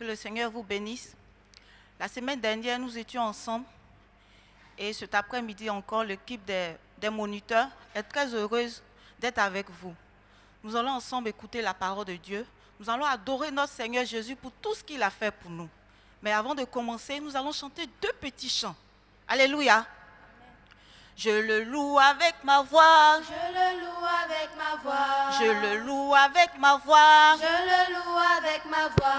Que le Seigneur vous bénisse. La semaine dernière, nous étions ensemble. Et cet après-midi encore, l'équipe des moniteurs est très heureuse d'être avec vous. Nous allons ensemble écouter la parole de Dieu. Nous allons adorer notre Seigneur Jésus pour tout ce qu'il a fait pour nous. Mais avant de commencer, nous allons chanter 2 petits chants. Alléluia. Je le loue avec ma voix. Je le loue avec ma voix. Je le loue avec ma voix. Je le loue avec ma voix.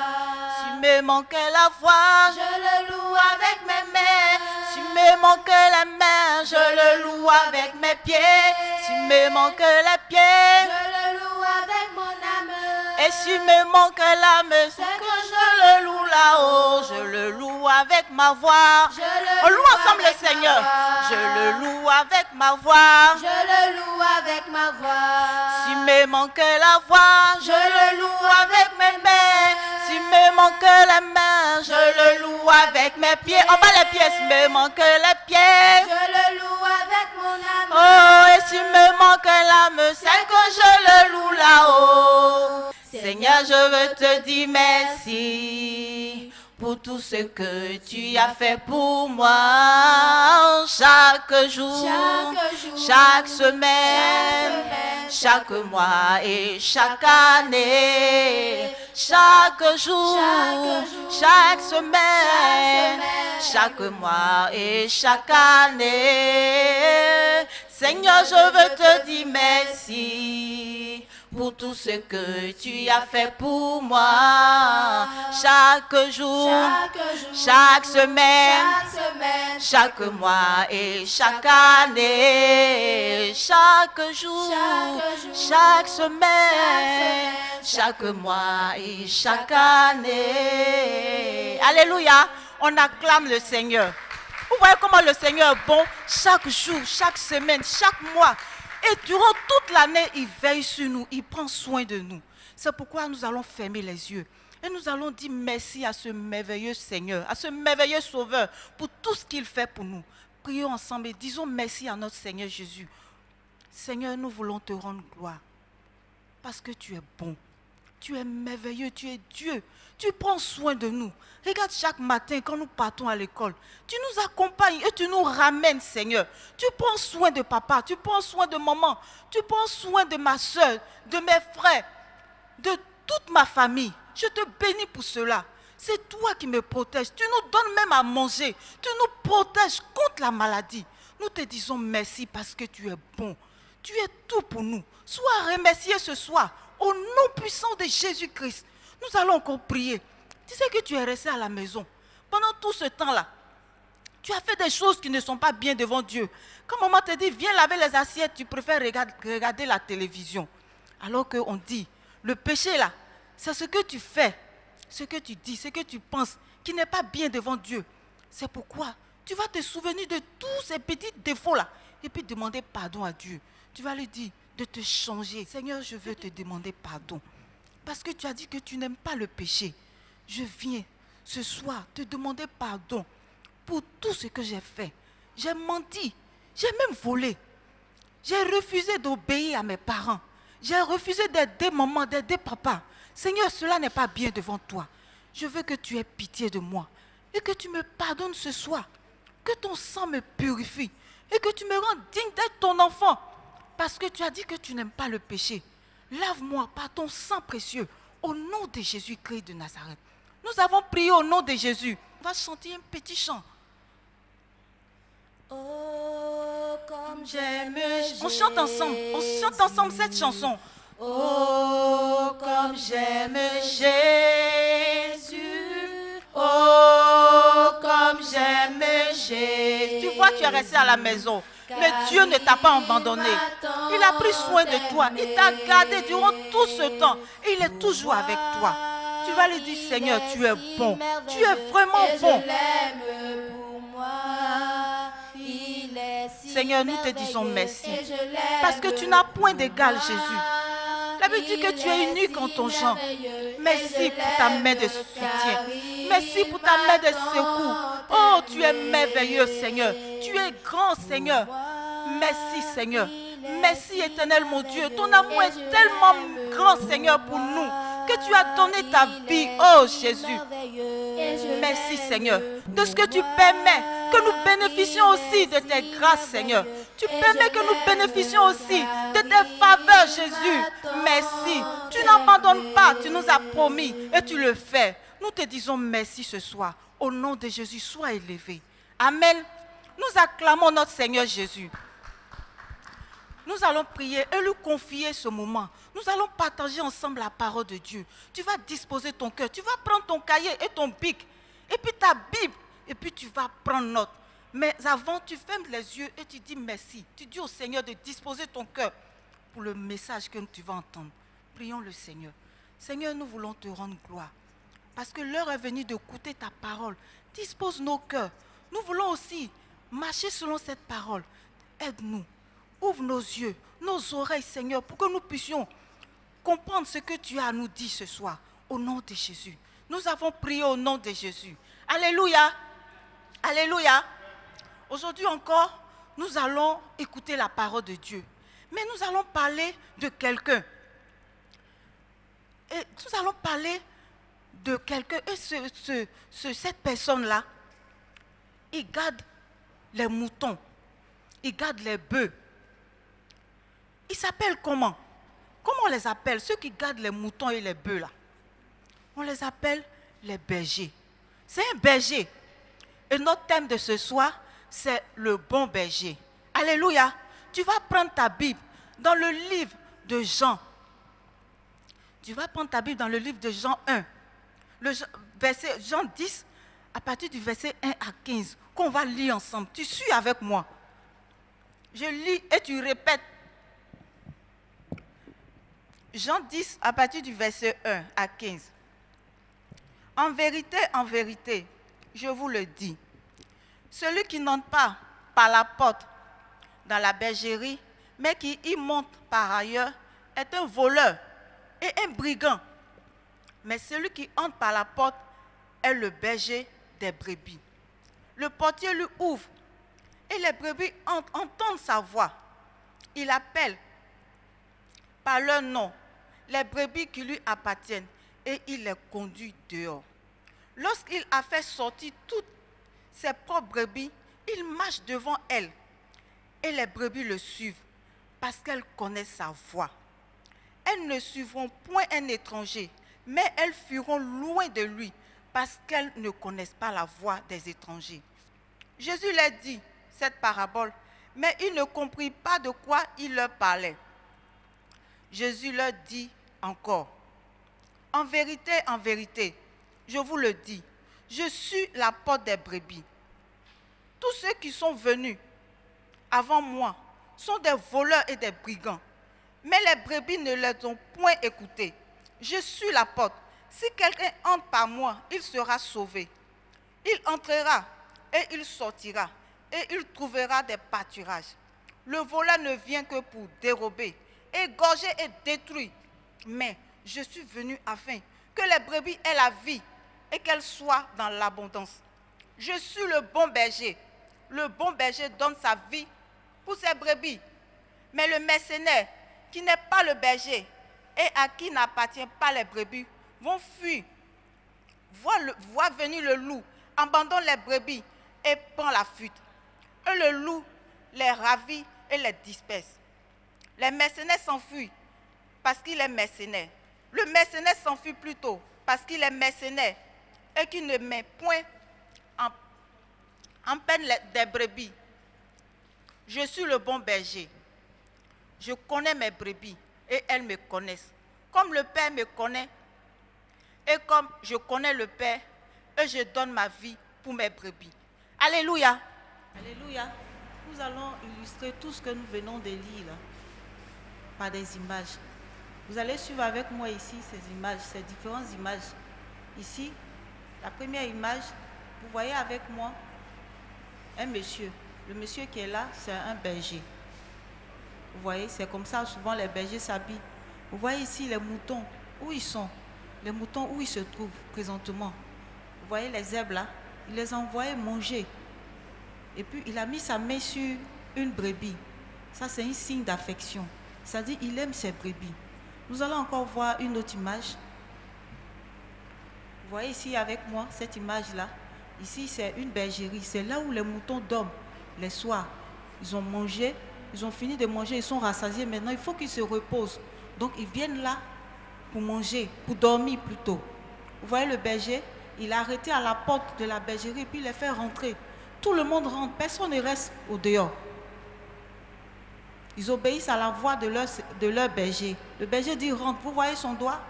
S'il me manquait la voix, je le loue avec mes mains. S'il me manquait la main, je le loue avec mes pieds. S'il me manquait les pieds, je le loue avec mon âme. Et s'il me manquait l'âme, c'est que je le loue là-haut. Je le loue avec ma voix. On loue ensemble le Seigneur. Je le loue avec ma voix. Je le loue avec ma voix. S'il me manquait la voix, je le loue avec mes mains. S'il me manquait la main, je le loue avec mes pieds. En bas les pieds, s'il me manquait les pieds, je le loue avec mon âme. Oh, et s'il me manquait l'âme, c'est que je le loue là-haut. Seigneur, je veux te dire merci pour tout ce que tu as fait pour moi. Chaque jour, chaque semaine, chaque mois et chaque année. Chaque jour, chaque semaine, chaque mois et chaque année. Seigneur, je veux te dire merci pour tout ce que tu as fait pour moi. Chaque jour, chaque semaine, chaque mois et chaque année. Chaque jour, chaque semaine, chaque mois et chaque année. Alléluia, on acclame le Seigneur. Vous voyez comment le Seigneur est bon chaque jour, chaque semaine, chaque mois. Et durant toute l'année, il veille sur nous, il prend soin de nous. C'est pourquoi nous allons fermer les yeux. Et nous allons dire merci à ce merveilleux Seigneur, à ce merveilleux Sauveur, pour tout ce qu'il fait pour nous. Prions ensemble et disons merci à notre Seigneur Jésus. Seigneur, nous voulons te rendre gloire. Parce que tu es bon, tu es merveilleux, tu es Dieu. Tu prends soin de nous. Regarde chaque matin quand nous partons à l'école. Tu nous accompagnes et tu nous ramènes, Seigneur. Tu prends soin de papa, tu prends soin de maman. Tu prends soin de ma soeur, de mes frères, de toute ma famille. Je te bénis pour cela. C'est toi qui me protèges. Tu nous donnes même à manger. Tu nous protèges contre la maladie. Nous te disons merci parce que tu es bon. Tu es tout pour nous. Sois remercié ce soir. Au nom puissant de Jésus-Christ. Nous allons encore prier. Tu sais que tu es resté à la maison. Pendant tout ce temps-là, tu as fait des choses qui ne sont pas bien devant Dieu. Quand maman te dit, viens laver les assiettes, tu préfères regarder la télévision. Alors qu'on dit, le péché là, c'est ce que tu fais, ce que tu dis, ce que tu penses, qui n'est pas bien devant Dieu. C'est pourquoi tu vas te souvenir de tous ces petits défauts-là et puis demander pardon à Dieu. Tu vas lui dire de te changer. Seigneur, je veux te demander pardon. Parce que tu as dit que tu n'aimes pas le péché. Je viens ce soir te demander pardon pour tout ce que j'ai fait. J'ai menti, j'ai même volé. J'ai refusé d'obéir à mes parents. J'ai refusé d'aider maman, d'aider papa. Seigneur, cela n'est pas bien devant toi. Je veux que tu aies pitié de moi et que tu me pardonnes ce soir. Que ton sang me purifie et que tu me rendes digne d'être ton enfant. Parce que tu as dit que tu n'aimes pas le péché. Lave-moi par ton sang précieux, au nom de Jésus-Christ de Nazareth. Nous avons prié au nom de Jésus. On va chanter un petit chant. Oh, comme j'aime On chante ensemble cette chanson. Oh, comme j'aime Jésus. Oh, comme j'aime Jésus. Tu vois, tu es resté à la maison. Mais Dieu ne t'a pas abandonné. Il a pris soin de toi. Il t'a gardé durant tout ce temps. Et il est toujours avec toi. Tu vas lui dire, Seigneur, tu es bon. Tu es vraiment bon. Seigneur, nous te disons merci. Parce que tu n'as point d'égal, Jésus. La Bible dit que tu es unique en ton genre. Merci pour ta main de soutien. Merci pour ta main de secours. Oh, tu es merveilleux, Seigneur. Tu es grand, Seigneur. Merci, Seigneur. Merci, éternel mon Dieu. Ton amour est tellement grand, Seigneur, pour nous. que tu as donné ta vie. Oh Jésus, merci Seigneur, de ce que tu permets que nous bénéficions aussi de tes grâces, Seigneur. Tu permets que nous bénéficions aussi de tes faveurs, Jésus. Merci. Tu n'abandonnes pas, tu nous as promis et tu le fais. Nous te disons merci ce soir. Au nom de Jésus, sois élevé. Amen. Nous acclamons notre Seigneur Jésus. Nous allons prier et lui confier ce moment. Nous allons partager ensemble la parole de Dieu. Tu vas disposer ton cœur. Tu vas prendre ton cahier et ton bic. Et puis ta Bible. Et puis tu vas prendre note. Mais avant, tu fermes les yeux et tu dis merci. Tu dis au Seigneur de disposer ton cœur pour le message que tu vas entendre. Prions le Seigneur. Seigneur, nous voulons te rendre gloire. Parce que l'heure est venue d'écouter ta parole. Dispose nos cœurs. Nous voulons aussi marcher selon cette parole. Aide-nous. Ouvre nos yeux, nos oreilles, Seigneur, pour que nous puissions comprendre ce que tu as à nous dire ce soir. Au nom de Jésus. Nous avons prié au nom de Jésus. Alléluia. Alléluia. Aujourd'hui encore, nous allons écouter la parole de Dieu. Mais nous allons parler de quelqu'un. Et nous allons parler de quelqu'un. Et cette personne-là, il garde les moutons. Il garde les bœufs. Il s'appelle comment? Comment on les appelle? Ceux qui gardent les moutons et les bœufs là. On les appelle les bergers. C'est un berger. Et notre thème de ce soir, c'est le bon berger. Alléluia. Tu vas prendre ta Bible dans le livre de Jean. Tu vas prendre ta Bible dans le livre de Jean 1. Jean 10, à partir du verset 1 à 15, qu'on va lire ensemble. Tu suis avec moi. Je lis et tu répètes. Jean 10, à partir du verset 1 à 15. En vérité, je vous le dis, celui qui n'entre pas par la porte dans la bergerie, mais qui y monte par ailleurs, est un voleur et un brigand. Mais celui qui entre par la porte est le berger des brebis. Le portier lui ouvre et les brebis entendent sa voix. Il appelle par leur nom les brebis qui lui appartiennent et il les conduit dehors. Lorsqu'il a fait sortir toutes ses propres brebis, il marche devant elles et les brebis le suivent parce qu'elles connaissent sa voix. Elles ne suivront point un étranger, mais elles fuiront loin de lui parce qu'elles ne connaissent pas la voix des étrangers. Jésus leur dit cette parabole, mais ils ne comprirent pas de quoi il leur parlait. Jésus leur dit encore, en vérité, je vous le dis, je suis la porte des brebis. Tous ceux qui sont venus avant moi sont des voleurs et des brigands, mais les brebis ne les ont point écoutés. Je suis la porte. Si quelqu'un entre par moi, il sera sauvé. Il entrera et il sortira et il trouvera des pâturages. Le voleur ne vient que pour dérober, égorger et détruire. Mais je suis venu afin que les brebis aient la vie et qu'elles soient dans l'abondance. Je suis le bon berger. Le bon berger donne sa vie pour ses brebis. Mais le mercenaire, qui n'est pas le berger et à qui n'appartient pas les brebis, vont fuir. Voit venir le loup, abandonne les brebis et prend la fuite. Et le loup les ravit et les disperse. Les mercenaires s'enfuient parce qu'il est mercenaire. Le mercenaire s'enfuit plutôt parce qu'il est mercenaire et qu'il ne met point en peine des brebis. Je suis le bon berger. Je connais mes brebis et elles me connaissent. Comme le Père me connaît et comme je connais le Père, et je donne ma vie pour mes brebis. Alléluia. Alléluia. Nous allons illustrer tout ce que nous venons de lire là, par des images. Vous allez suivre avec moi ici ces images, ces différentes images. Ici, la première image, vous voyez avec moi un monsieur. Le monsieur qui est là, c'est un berger. Vous voyez, c'est comme ça, souvent les bergers s'habillent. Vous voyez ici les moutons, où ils sont, les moutons où ils se trouvent présentement. Vous voyez les herbes là, il les a envoyés manger. Et puis il a mis sa main sur une brebis. Ça c'est un signe d'affection. C'est-à-dire il aime ses brebis. Nous allons encore voir une autre image. voyez ici avec moi cette image-là. Ici, c'est une bergerie. C'est là où les moutons dorment les soirs. Ils ont mangé, ils ont fini de manger, ils sont rassasiés. Maintenant, il faut qu'ils se reposent. Donc, ils viennent là pour manger, pour dormir plutôt. Vous voyez le berger, il est arrêté à la porte de la bergerie, puis il les fait rentrer. Tout le monde rentre, personne ne reste au dehors. Ils obéissent à la voix de leur berger. Le berger dit rentre, vous voyez son doigt?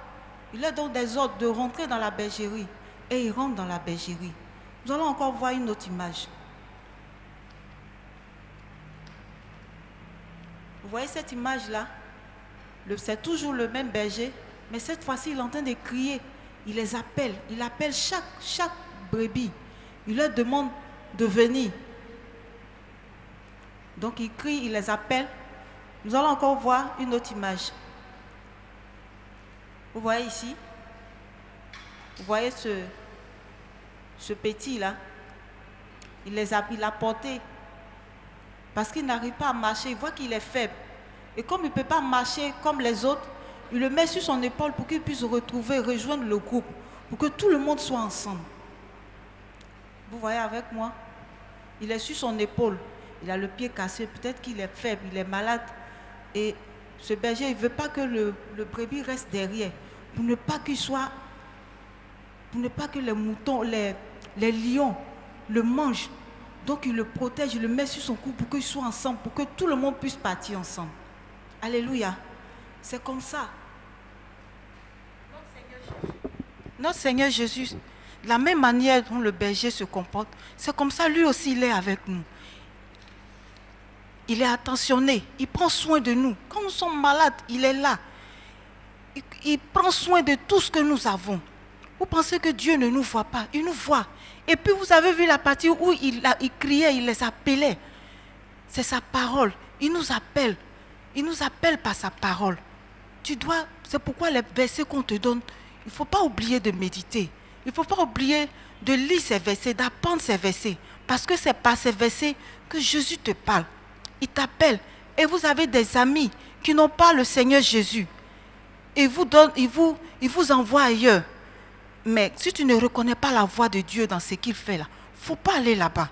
Il leur donne des ordres de rentrer dans la bergerie. Et ils rentrent dans la bergerie. Nous allons encore voir une autre image. Vous voyez cette image-là? C'est toujours le même berger, mais cette fois-ci, il est en train de crier. Il les appelle. Il appelle chaque brebis. Il leur demande de venir. Donc, il crie, il les appelle. Nous allons encore voir une autre image. Vous voyez ici? Vous voyez ce petit-là? Il l'a porté parce qu'il n'arrive pas à marcher. Il voit qu'il est faible. Et comme il ne peut pas marcher comme les autres, il le met sur son épaule pour qu'il puisse rejoindre le groupe, pour que tout le monde soit ensemble. Vous voyez avec moi? Il est sur son épaule. Il a le pied cassé. Peut-être qu'il est faible, il est malade. Et ce berger, il ne veut pas que le brebis reste derrière, pour ne pas que les moutons, les lions le mangent. Donc il le protège, il le met sur son cou pour qu'ils soient ensemble, pour que tout le monde puisse partir ensemble. Alléluia. C'est comme ça. Notre Seigneur Jésus, de la même manière dont le berger se comporte, c'est comme ça, lui aussi, il est avec nous. Il est attentionné, il prend soin de nous. Quand nous sommes malades, il est là. Il prend soin de tout ce que nous avons. Vous pensez que Dieu ne nous voit pas? Il nous voit. Et puis vous avez vu la partie où il criait, il les appelait. C'est sa parole. Il nous appelle. Il nous appelle par sa parole. C'est pourquoi les versets qu'on te donne, il ne faut pas oublier de méditer. Il ne faut pas oublier de lire ces versets, d'apprendre ces versets. Parce que c'est par ces versets que Jésus te parle. Il t'appelle. Et vous avez des amis qui n'ont pas le Seigneur Jésus. Il vous envoie ailleurs. Mais si tu ne reconnais pas la voix de Dieu dans ce qu'il fait là, il ne faut pas aller là-bas.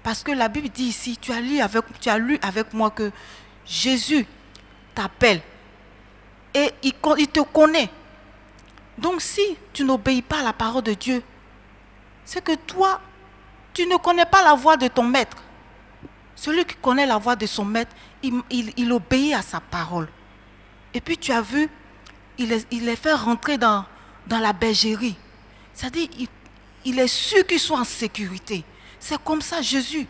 Parce que la Bible dit ici, tu as lu avec moi que Jésus t'appelle. Et il te connaît. Donc si tu n'obéis pas à la parole de Dieu, c'est que toi, tu ne connais pas la voix de ton maître. Celui qui connaît la voix de son maître, il obéit à sa parole. Et puis tu as vu, il les fait rentrer dans la bergerie. C'est-à-dire, il est sûr qu'ils sont en sécurité. C'est comme ça, Jésus.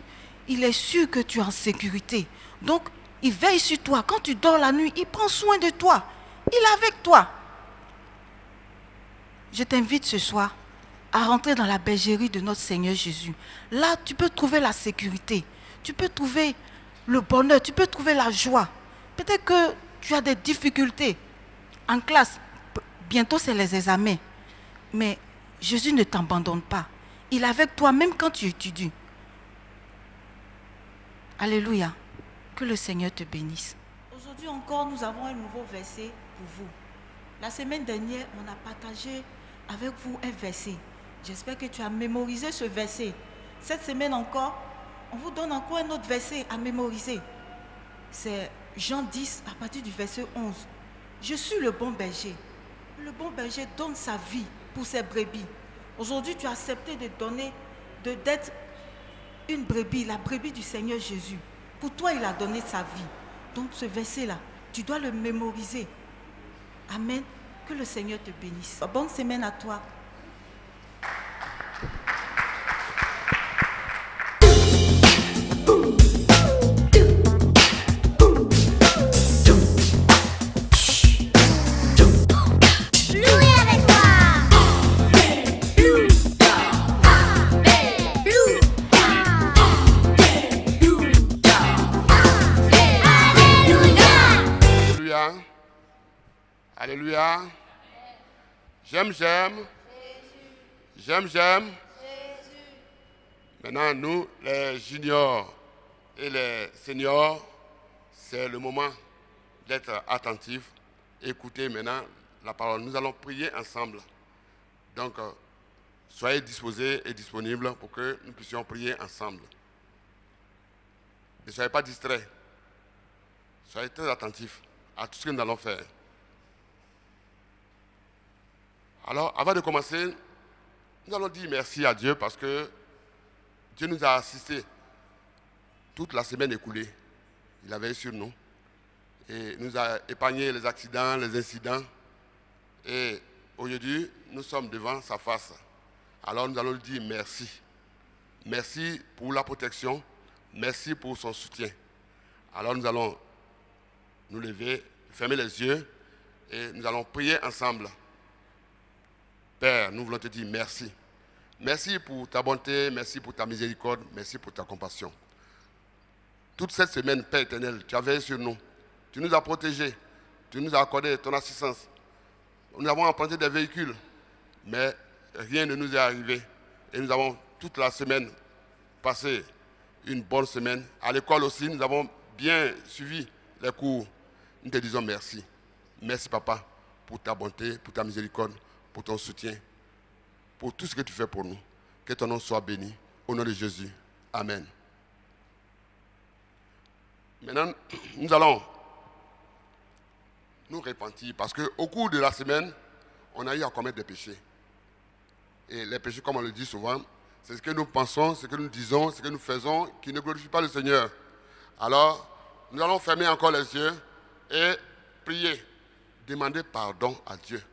Il est sûr que tu es en sécurité. Donc, il veille sur toi. Quand tu dors la nuit, il prend soin de toi. Il est avec toi. Je t'invite ce soir à rentrer dans la bergerie de notre Seigneur Jésus. Là, tu peux trouver la sécurité. Tu peux trouver le bonheur. Tu peux trouver la joie. Peut-être que tu as des difficultés en classe. Bientôt, c'est les examens. Mais Jésus ne t'abandonne pas. Il est avec toi même quand tu étudies. Alléluia. Que le Seigneur te bénisse. Aujourd'hui encore, nous avons un nouveau verset pour vous. La semaine dernière, on a partagé avec vous un verset. J'espère que tu as mémorisé ce verset. Cette semaine encore, on vous donne encore un autre verset à mémoriser. C'est Jean 10, à partir du verset 11. Je suis le bon berger. Le bon berger donne sa vie pour ses brebis. Aujourd'hui, tu as accepté d'être une brebis, la brebis du Seigneur Jésus. Pour toi, il a donné sa vie. Donc ce verset-là, tu dois le mémoriser. Amen. Que le Seigneur te bénisse. Bonne semaine à toi. Alléluia. J'aime. J'aime. Maintenant, nous, les juniors et les seniors, c'est le moment d'être attentifs. Écoutez maintenant la parole. Nous allons prier ensemble Donc, soyez disposés et disponibles pour que nous puissions prier ensemble. Ne soyez pas distraits. Soyez très attentifs à tout ce que nous allons faire. Alors, avant de commencer, nous allons dire merci à Dieu parce que Dieu nous a assistés toute la semaine écoulée. Il a veillé sur nous et nous a épargné les accidents, les incidents. Et aujourd'hui, nous sommes devant sa face. Alors nous allons lui dire merci. Merci pour la protection. Merci pour son soutien. Alors nous allons nous lever, fermer les yeux et nous allons prier ensemble. Père, nous voulons te dire merci. Merci pour ta bonté, merci pour ta miséricorde, merci pour ta compassion. Toute cette semaine, Père éternel, tu as veillé sur nous. Tu nous as protégés. Tu nous as accordé ton assistance. Nous avons emprunté des véhicules, mais rien ne nous est arrivé. Et nous avons toute la semaine passé une bonne semaine. À l'école aussi, nous avons bien suivi les cours. Nous te disons merci. Merci, Papa, pour ta bonté, pour ta miséricorde, pour ton soutien, pour tout ce que tu fais pour nous. Que ton nom soit béni. Au nom de Jésus. Amen. Maintenant, nous allons nous repentir parce qu'au cours de la semaine, on a eu à commettre des péchés. Et les péchés, comme on le dit souvent, c'est ce que nous pensons, ce que nous disons, ce que nous faisons qui ne glorifie pas le Seigneur. Alors, nous allons fermer encore les yeux et prier, demander pardon à Dieu.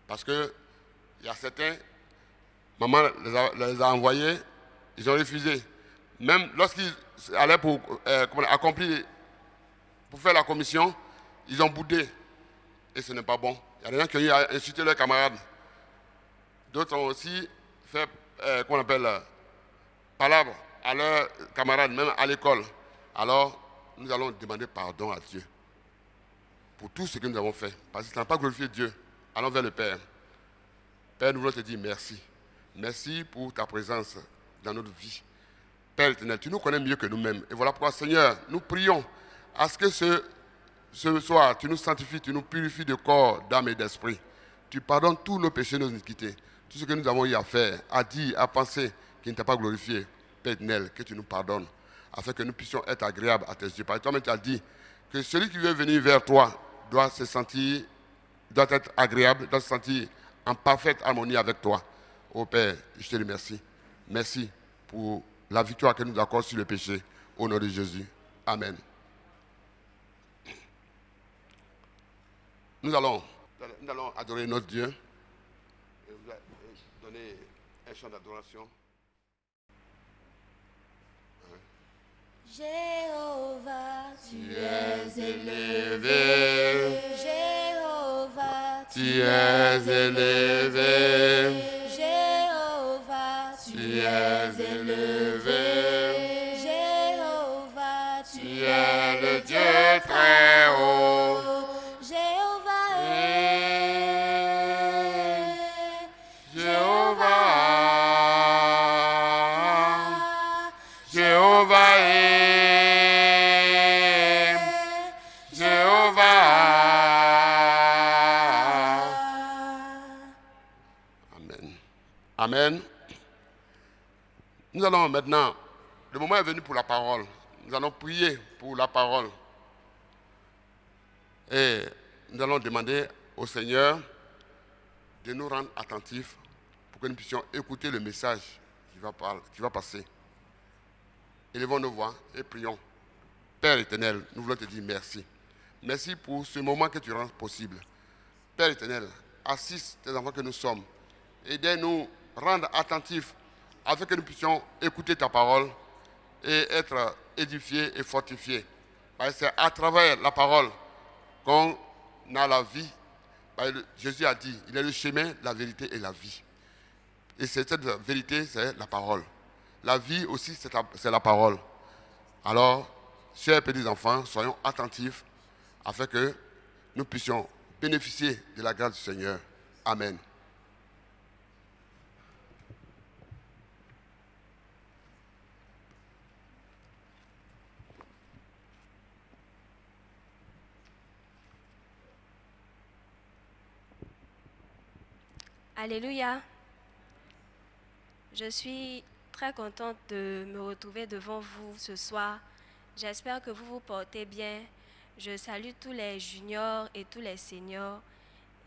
Parce qu'il y a certains, maman les a envoyés, ils ont refusé. Même lorsqu'ils allaient pour accomplir, pour faire la commission, ils ont boudé. Et ce n'est pas bon. Il y a des gens qui ont eu à insulter leurs camarades. D'autres ont aussi fait, palabre à leurs camarades, même à l'école. Alors, nous allons demander pardon à Dieu pour tout ce que nous avons fait. Parce que ça n'a pas glorifié Dieu. Allons vers le Père. Père, nous voulons te dire merci. Merci pour ta présence dans notre vie. Père éternel, tu nous connais mieux que nous-mêmes. Et voilà pourquoi, Seigneur, nous prions à ce que ce soir, tu nous sanctifies, tu nous purifies de corps, d'âme et d'esprit. Tu pardonnes tous nos péchés, nos iniquités. Tout ce que nous avons eu à faire, à dire, à penser, qui ne t'a pas glorifié. Père éternel, que tu nous pardonnes, afin que nous puissions être agréables à tes yeux. Parce que toi-même, tu as dit que celui qui veut venir vers toi doit se sentir, doit être agréable, doit se sentir en parfaite harmonie avec toi. Oh Père, je te remercie. Merci pour la victoire que nous accorde sur le péché. Au nom de Jésus. Amen. Nous allons adorer notre Dieu. Et vous donner un chant d'adoration. Jéhovah, Tu es élevé. Jéhovah, Tu es élevé. Jéhovah, Tu es élevé. Jéhovah, Tu es le Dieu très haut. Jéhovah Jéhovah, Jéhovah Jéhovah. Amen. Amen. Nous allons maintenant, le moment est venu pour la parole. Nous allons prier pour la parole. Et nous allons demander au Seigneur de nous rendre attentifs pour que nous puissions écouter le message qui va passer. Élevons nos voix et prions. Père éternel, nous voulons te dire merci. Merci pour ce moment que tu rends possible. Père éternel, assiste tes enfants que nous sommes. Aidez-nous à rendre attentifs afin que nous puissions écouter ta parole et être édifiés et fortifiés. Parce que c'est à travers la parole qu'on a la vie. Jésus a dit, il est le chemin, la vérité et la vie. Et cette vérité, c'est la parole. La vie aussi, c'est la parole. Alors, chers petits enfants, soyons attentifs afin que nous puissions bénéficier de la grâce du Seigneur. Amen. Alléluia. Je suis très contente de me retrouver devant vous ce soir. J'espère que vous vous portez bien. Je salue tous les juniors et tous les seniors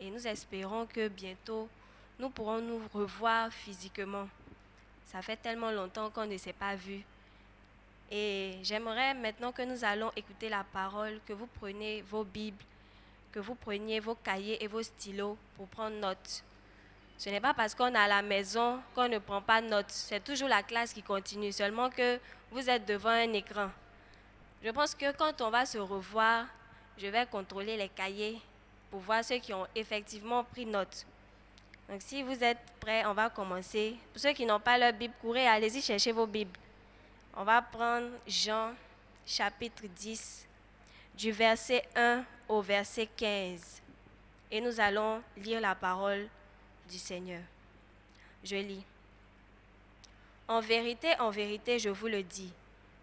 et nous espérons que bientôt nous pourrons nous revoir physiquement. Ça fait tellement longtemps qu'on ne s'est pas vus. Et j'aimerais maintenant que nous allons écouter la parole, que vous preniez vos Bibles, que vous preniez vos cahiers et vos stylos pour prendre note. Ce n'est pas parce qu'on est à la maison qu'on ne prend pas note. C'est toujours la classe qui continue, seulement que vous êtes devant un écran. Je pense que quand on va se revoir, je vais contrôler les cahiers pour voir ceux qui ont effectivement pris note. Donc si vous êtes prêts, on va commencer. Pour ceux qui n'ont pas leur Bible, courez, allez-y chercher vos Bibles. On va prendre Jean chapitre 10, du verset 1 au verset 15. Et nous allons lire la parole du Seigneur. Je lis. En vérité, je vous le dis,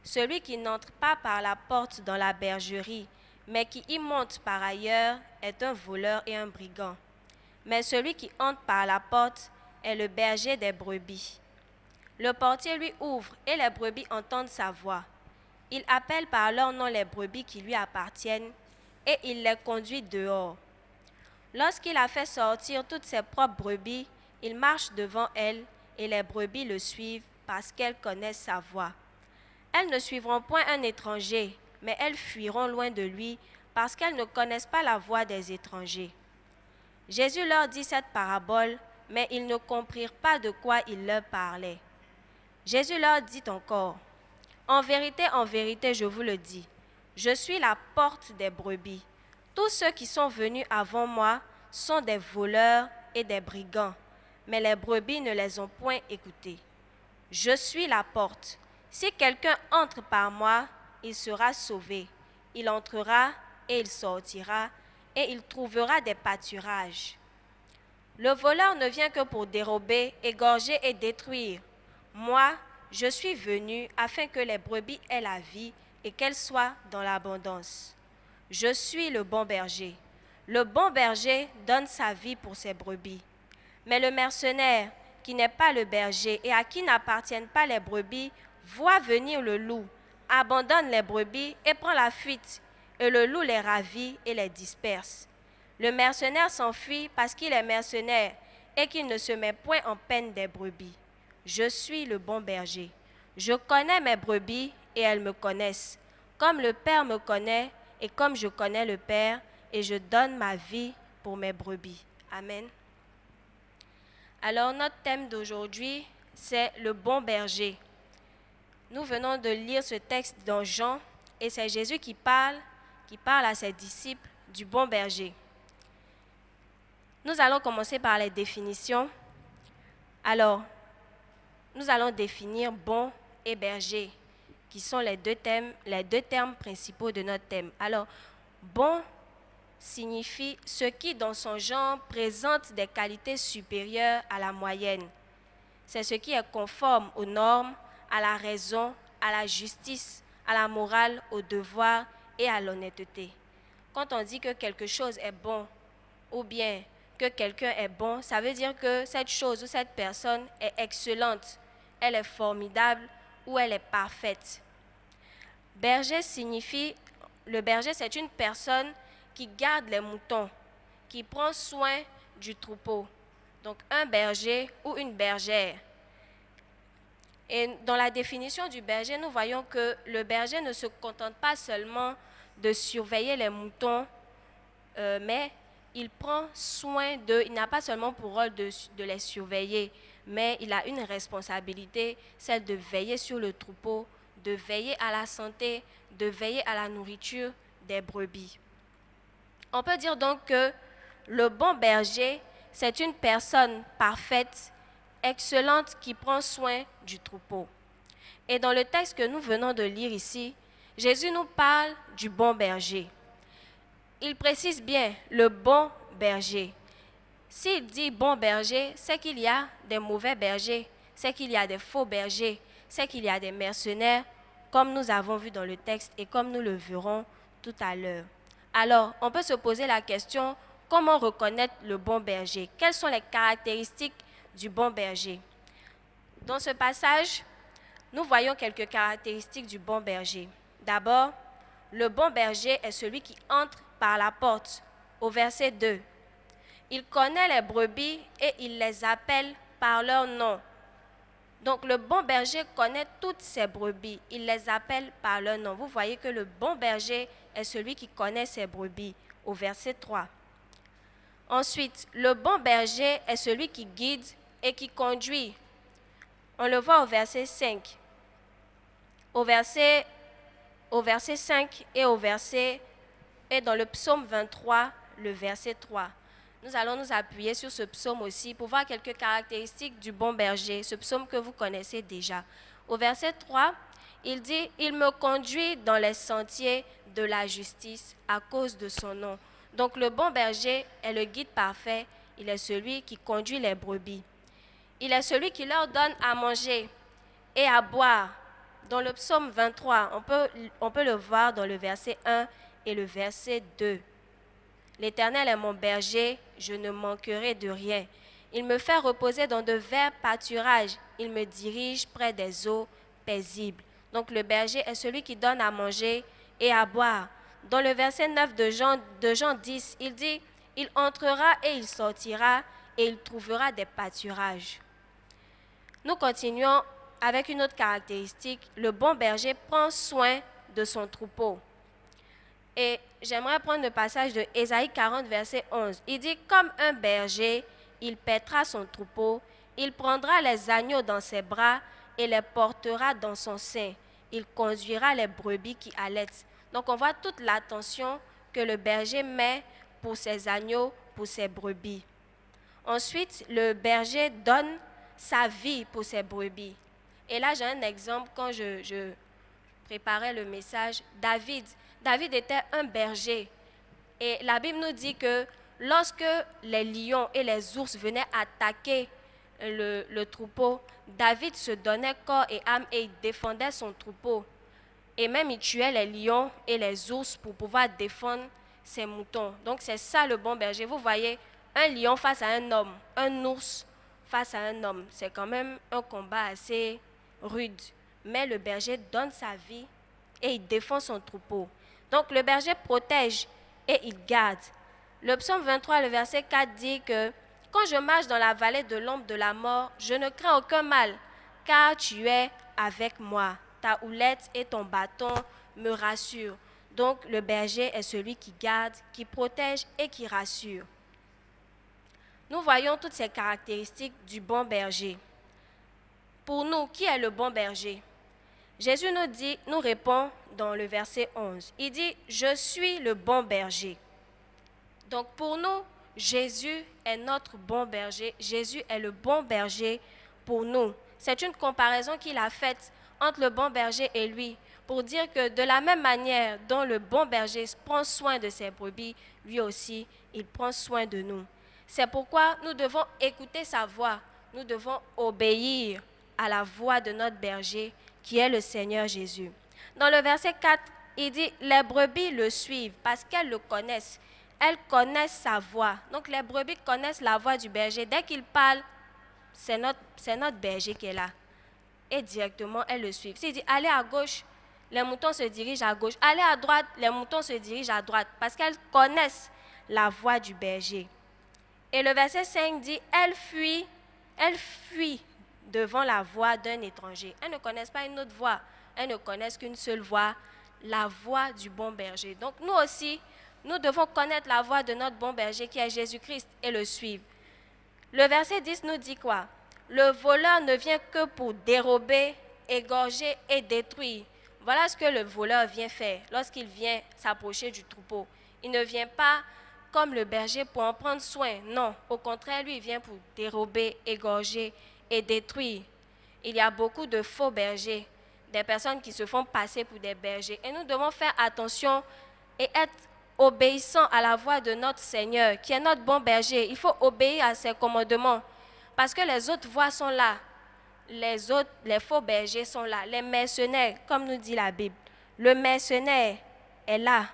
celui qui n'entre pas par la porte dans la bergerie, mais qui y monte par ailleurs, est un voleur et un brigand. Mais celui qui entre par la porte est le berger des brebis. Le portier lui ouvre et les brebis entendent sa voix. Il appelle par leur nom les brebis qui lui appartiennent et il les conduit dehors. Lorsqu'il a fait sortir toutes ses propres brebis, il marche devant elles et les brebis le suivent parce qu'elles connaissent sa voix. Elles ne suivront point un étranger, mais elles fuiront loin de lui parce qu'elles ne connaissent pas la voix des étrangers. Jésus leur dit cette parabole, mais ils ne comprirent pas de quoi il leur parlait. Jésus leur dit encore, en vérité, je vous le dis, je suis la porte des brebis. Tous ceux qui sont venus avant moi sont des voleurs et des brigands, mais les brebis ne les ont point écoutés. Je suis la porte. Si quelqu'un entre par moi, il sera sauvé. Il entrera et il sortira, et il trouvera des pâturages. Le voleur ne vient que pour dérober, égorger et détruire. Moi, je suis venu afin que les brebis aient la vie et qu'elles soient dans l'abondance. Je suis le bon berger. Le bon berger donne sa vie pour ses brebis. Mais le mercenaire, qui n'est pas le berger et à qui n'appartiennent pas les brebis, voit venir le loup, abandonne les brebis et prend la fuite, et le loup les ravit et les disperse. Le mercenaire s'enfuit parce qu'il est mercenaire et qu'il ne se met point en peine des brebis. Je suis le bon berger. Je connais mes brebis et elles me connaissent. Comme le Père me connaît et comme je connais le Père, et je donne ma vie pour mes brebis. Amen. Alors notre thème d'aujourd'hui, c'est le bon berger. Nous venons de lire ce texte dans Jean et c'est Jésus qui parle à ses disciples du bon berger. Nous allons commencer par les définitions. Alors, nous allons définir bon et berger, qui sont les deux termes principaux de notre thème. Alors, bon signifie ce qui, dans son genre, présente des qualités supérieures à la moyenne. C'est ce qui est conforme aux normes, à la raison, à la justice, à la morale, au devoir et à l'honnêteté. Quand on dit que quelque chose est bon ou bien que quelqu'un est bon, ça veut dire que cette chose ou cette personne est excellente, elle est formidable ou elle est parfaite. Berger signifie, le berger c'est une personne qui garde les moutons, qui prend soin du troupeau. Donc un berger ou une bergère. Et dans la définition du berger, nous voyons que le berger ne se contente pas seulement de surveiller les moutons, mais il prend soin d'eux. Il n'a pas seulement pour rôle de les surveiller, mais il a une responsabilité, celle de veiller sur le troupeau, de veiller à la santé, de veiller à la nourriture des brebis. On peut dire donc que le bon berger, c'est une personne parfaite, excellente, qui prend soin du troupeau. Et dans le texte que nous venons de lire ici, Jésus nous parle du bon berger. Il précise bien le bon berger. S'il dit bon berger, c'est qu'il y a des mauvais bergers, c'est qu'il y a des faux bergers, c'est qu'il y a des mercenaires, comme nous avons vu dans le texte et comme nous le verrons tout à l'heure. Alors, on peut se poser la question, comment reconnaître le bon berger? Quelles sont les caractéristiques du bon berger? Dans ce passage, nous voyons quelques caractéristiques du bon berger. D'abord, le bon berger est celui qui entre par la porte, au verset 2. Il connaît les brebis et il les appelle par leur nom. Donc le bon berger connaît toutes ses brebis, il les appelle par leur nom. Vous voyez que le bon berger est celui qui connaît ses brebis, au verset 3. Ensuite, le bon berger est celui qui guide et qui conduit. On le voit au verset 5. Au verset 5 et dans le psaume 23, le verset 3. Nous allons nous appuyer sur ce psaume aussi pour voir quelques caractéristiques du bon berger, ce psaume que vous connaissez déjà. Au verset 3, il dit « Il me conduit dans les sentiers de la justice à cause de son nom ». Donc le bon berger est le guide parfait, il est celui qui conduit les brebis. Il est celui qui leur donne à manger et à boire. Dans le psaume 23, on peut le voir dans le verset 1 et le verset 2. L'Éternel est mon berger, je ne manquerai de rien. Il me fait reposer dans de verts pâturages. Il me dirige près des eaux paisibles. Donc le berger est celui qui donne à manger et à boire. Dans le verset 9 de Jean 10, il dit « Il entrera et il sortira et il trouvera des pâturages. » Nous continuons avec une autre caractéristique. Le bon berger prend soin de son troupeau. Et j'aimerais prendre le passage de Ésaïe 40, verset 11. Il dit « Comme un berger, il paîtra son troupeau, il prendra les agneaux dans ses bras et les portera dans son sein. Il conduira les brebis qui allaitent. » Donc on voit toute l'attention que le berger met pour ses agneaux, pour ses brebis. Ensuite, le berger donne sa vie pour ses brebis. Et là, j'ai un exemple quand je préparais le message. David était un berger. Et la Bible nous dit que lorsque les lions et les ours venaient attaquer le troupeau, David se donnait corps et âme et il défendait son troupeau. Et même il tuait les lions et les ours pour pouvoir défendre ses moutons. Donc c'est ça le bon berger. Vous voyez, un lion face à un homme, un ours face à un homme. C'est quand même un combat assez rude. Mais le berger donne sa vie et il défend son troupeau. Donc le berger protège et il garde. Le psaume 23, le verset 4 dit que « Quand je marche dans la vallée de l'ombre de la mort, je ne crains aucun mal, car tu es avec moi. Ta houlette et ton bâton me rassurent. » Donc le berger est celui qui garde, qui protège et qui rassure. Nous voyons toutes ces caractéristiques du bon berger. Pour nous, qui est le bon berger? Jésus nous répond dans le verset 11. Il dit « Je suis le bon berger ». Donc pour nous, Jésus est notre bon berger. Jésus est le bon berger pour nous. C'est une comparaison qu'il a faite entre le bon berger et lui pour dire que de la même manière dont le bon berger prend soin de ses brebis, lui aussi, il prend soin de nous. C'est pourquoi nous devons écouter sa voix. Nous devons obéir à la voix de notre berger qui est le Seigneur Jésus. Dans le verset 4, il dit « Les brebis le suivent parce qu'elles le connaissent. Elles connaissent sa voix. » Donc les brebis connaissent la voix du berger. Dès qu'il parle, c'est notre berger qui est là. Et directement, elles le suivent. S'il dit « Allez à gauche », les moutons se dirigent à gauche. « Allez à droite », les moutons se dirigent à droite parce qu'elles connaissent la voix du berger. Et le verset 5 dit « Elles fuient devant la voix d'un étranger. » Elles ne connaissent pas une autre voix. Elles ne connaissent qu'une seule voix, la voix du bon berger. Donc nous aussi, nous devons connaître la voix de notre bon berger qui est Jésus-Christ et le suivre. Le verset 10 nous dit quoi? Le voleur ne vient que pour dérober, égorger et détruire. Voilà ce que le voleur vient faire lorsqu'il vient s'approcher du troupeau. Il ne vient pas comme le berger pour en prendre soin. Non, au contraire, lui, il vient pour dérober, égorger et détruire. Il y a beaucoup de faux bergers, des personnes qui se font passer pour des bergers. Et nous devons faire attention et être obéissants à la voix de notre Seigneur, qui est notre bon berger. Il faut obéir à ses commandements, parce que les autres voix sont là. Les faux bergers sont là. Les mercenaires, comme nous dit la Bible. Le mercenaire est là.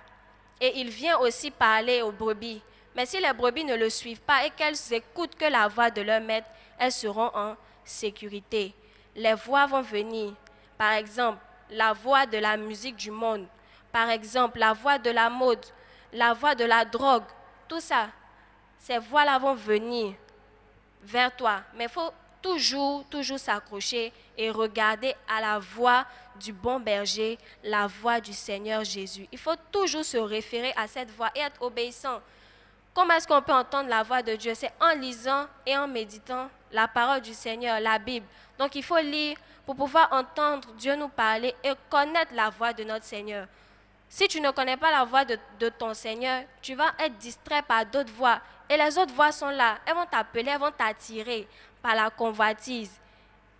Et il vient aussi parler aux brebis. Mais si les brebis ne le suivent pas et qu'elles écoutent que la voix de leur maître, elles seront en sécurité. les voix vont venir. Par exemple, la voix de la musique du monde. Par exemple, la voix de la mode, la voix de la drogue. Tout ça, ces voix-là vont venir vers toi. Mais il faut toujours s'accrocher et regarder à la voix du bon berger, la voix du Seigneur Jésus. Il faut toujours se référer à cette voix et être obéissant. Comment est-ce qu'on peut entendre la voix de Dieu? C'est en lisant et en méditant la parole du Seigneur, la Bible. Donc il faut lire pour pouvoir entendre Dieu nous parler et connaître la voix de notre Seigneur. Si tu ne connais pas la voix de ton Seigneur, tu vas être distrait par d'autres voix. Et les autres voix sont là. Elles vont t'appeler, elles vont t'attirer par la convoitise.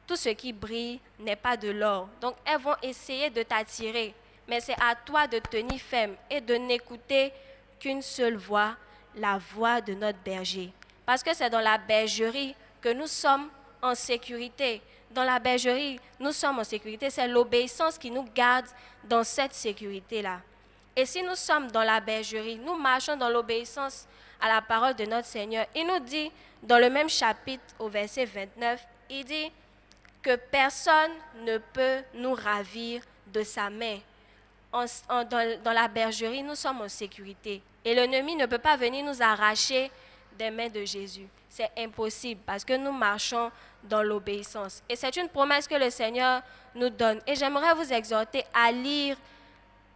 Tout ce qui brille n'est pas de l'or. Donc elles vont essayer de t'attirer. Mais c'est à toi de tenir ferme et de n'écouter qu'une seule voix, la voix de notre berger. Parce que c'est dans la bergerie que nous sommes en sécurité. Dans la bergerie, nous sommes en sécurité. C'est l'obéissance qui nous garde dans cette sécurité-là. Et si nous sommes dans la bergerie, nous marchons dans l'obéissance à la parole de notre Seigneur. Il nous dit, dans le même chapitre, au verset 29, il dit que personne ne peut nous ravir de sa main. Dans la bergerie, nous sommes en sécurité. Et l'ennemi ne peut pas venir nous arracher des mains de Jésus. C'est impossible parce que nous marchons dans l'obéissance. Et c'est une promesse que le Seigneur nous donne. Et j'aimerais vous exhorter à lire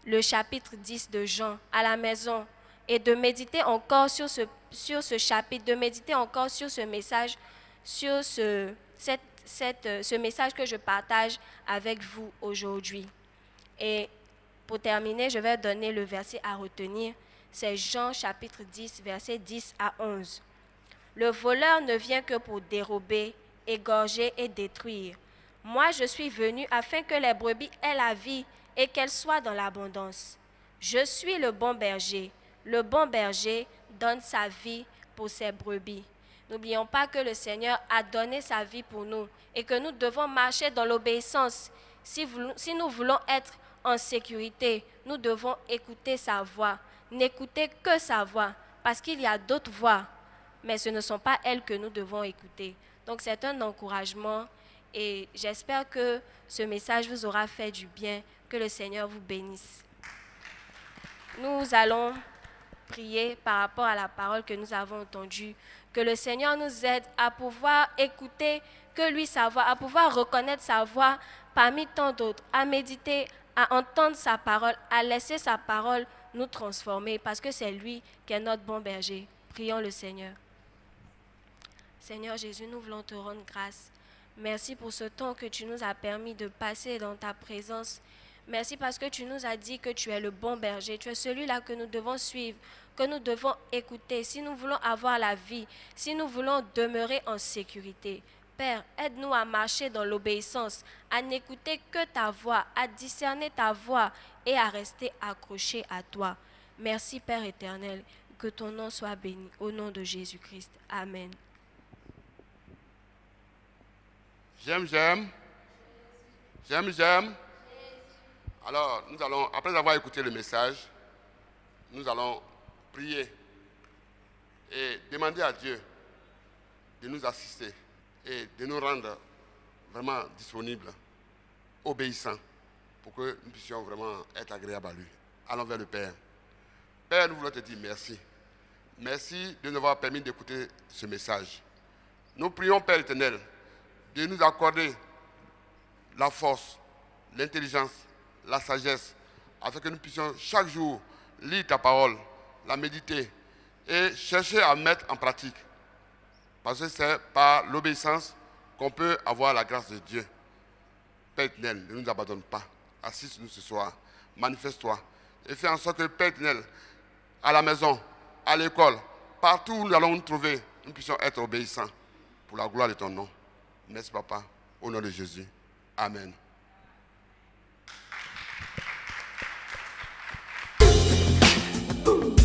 le chapitre 10 de Jean à la maison et de méditer encore sur ce chapitre, de méditer encore sur ce message, sur ce message que je partage avec vous aujourd'hui. Et pour terminer, je vais donner le verset à retenir. C'est Jean chapitre 10, versets 10 à 11. Le voleur ne vient que pour dérober, égorger et détruire. Moi, je suis venu afin que les brebis aient la vie et qu'elles soient dans l'abondance. Je suis le bon berger. Le bon berger donne sa vie pour ses brebis. N'oublions pas que le Seigneur a donné sa vie pour nous et que nous devons marcher dans l'obéissance. Si nous voulons être en sécurité, nous devons écouter sa voix. N'écouter que sa voix, parce qu'il y a d'autres voix, mais ce ne sont pas elles que nous devons écouter. Donc c'est un encouragement et j'espère que ce message vous aura fait du bien, que le Seigneur vous bénisse. Nous allons prier par rapport à la parole que nous avons entendue, que le Seigneur nous aide à pouvoir écouter que lui sa voix, à pouvoir reconnaître sa voix parmi tant d'autres, à méditer, à entendre sa parole, à laisser sa parole nous transformer, parce que c'est lui qui est notre bon berger. Prions le Seigneur. Seigneur Jésus, nous voulons te rendre grâce. Merci pour ce temps que tu nous as permis de passer dans ta présence. Merci parce que tu nous as dit que tu es le bon berger. Tu es celui-là que nous devons suivre, que nous devons écouter. Si nous voulons avoir la vie, si nous voulons demeurer en sécurité. Père, aide-nous à marcher dans l'obéissance, à n'écouter que ta voix, à discerner ta voix et à rester accroché à toi. Merci Père éternel, que ton nom soit béni. Au nom de Jésus-Christ. Amen. J'aime. Alors, nous allons, après avoir écouté le message, nous allons prier et demander à Dieu de nous assister et de nous rendre vraiment disponibles, obéissants, pour que nous puissions vraiment être agréables à lui. Allons vers le Père. Père, nous voulons te dire merci. Merci de nous avoir permis d'écouter ce message. Nous prions, Père éternel, de nous accorder la force, l'intelligence, la sagesse, afin que nous puissions chaque jour lire ta parole, la méditer et chercher à mettre en pratique. Parce que c'est par l'obéissance qu'on peut avoir la grâce de Dieu. Père éternel, ne nous abandonne pas. Assiste-nous ce soir. Manifeste-toi. Et fais en sorte que, Père éternel, à la maison, à l'école, partout où nous allons nous trouver, nous puissions être obéissants pour la gloire de ton nom. Merci, Papa. Au nom de Jésus. Amen. Ooh.